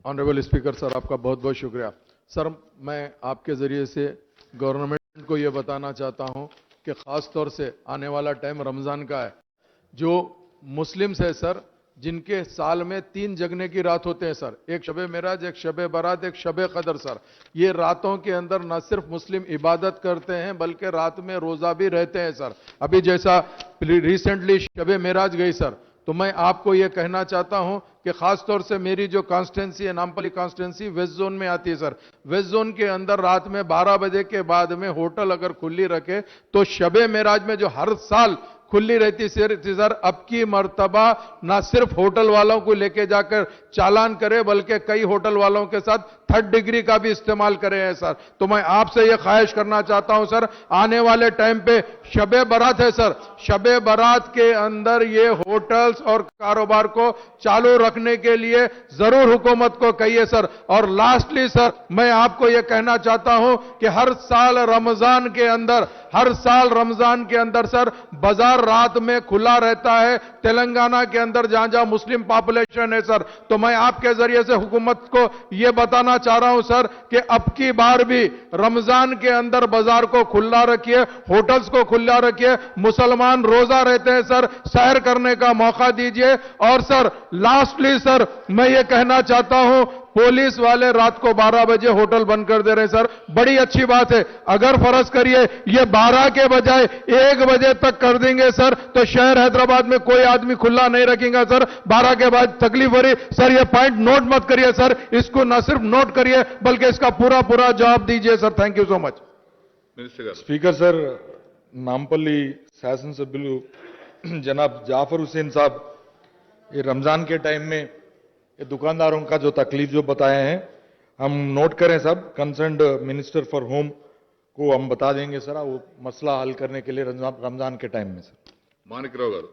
Honourable speaker sir, आपका बहुत बहुत शुक्रिया। सर, मैं आपके ज़रिए से गवर्नमेंट को ये बताना चाहता हूँ कि ख़ास तौर से आने वाला टाइम रमज़ान का है। जो मुस्लिम्स है सर, जिनके साल में 3 जगने की रात होते हैं सर, एक शबे मेराज, एक शबे बारात, एक शबे कदर सर। ये रातों के अंदर न सिर्फ मुस्लिम इबादत करते हैं बल्कि रात में रोज़ा भी रहते हैं सर। अभी जैसा रिसेंटली शबे मेराज गई सर, तो मैं आपको यह कहना चाहता हूं कि खास तौर से मेरी जो कॉन्स्टिट्यूंसी है, नामपल्ली कॉन्स्टिट्यूंसी वेस्ट जोन में आती है सर। वेस्ट जोन के अंदर रात में 12 बजे के बाद में होटल अगर खुली रखे तो शबे मेराज में जो हर साल खुली रहती सर, अब की मर्तबा ना सिर्फ होटल वालों को लेके जाकर चालान करे बल्कि कई होटल वालों के साथ 3rd डिग्री का भी इस्तेमाल करे हैं सर। तो मैं आपसे यह ख्वाहिश करना चाहता हूं सर, आने वाले टाइम पे शबे बारात है सर, शबे बारात के अंदर ये होटल्स और कारोबार को चालू रखने के लिए जरूर हुकूमत को कहिए सर। और लास्टली सर, मैं आपको यह कहना चाहता हूं कि हर साल रमजान के अंदर सर बाजार रात में खुला रहता है तेलंगाना के अंदर, जहां जहां मुस्लिम पॉपुलेशन है सर। तो मैं आपके जरिए से हुकूमत को यह बताना चाह रहा हूं सर कि अब की बार भी रमजान के अंदर बाजार को खुला रखिए, होटल्स को खुला रखिए। मुसलमान रोजा रहते हैं सर, सैर करने का मौका दीजिए। और सर लास्टली सर, मैं ये कहना चाहता हूं, पुलिस वाले रात को 12 बजे होटल बंद कर दे रहे हैं सर, बड़ी अच्छी बात है। अगर फर्ज करिए ये 12 के बजाय 1 बजे तक कर देंगे सर, तो शहर हैदराबाद में कोई आदमी खुला नहीं रखेगा सर। 12 के बाद तकलीफ हो रही सर, ये पॉइंट नोट मत करिए सर, इसको न सिर्फ नोट करिए बल्कि इसका पूरा पूरा जवाब दीजिए sir. Thank you so much. Speaker sir, Nampally శాసనసభ్యులు जनाब जाफर हुसैन साहब ये रमजान के टाइम में ये दुकानदारों का जो तकलीफ जो बताए हैं हम नोट करें सब, कंसर्न्ड मिनिस्टर फॉर होम को हम बता देंगे सर, वो मसला हल करने के लिए रमजान के टाइम में सर। మాణిక్రావు గారు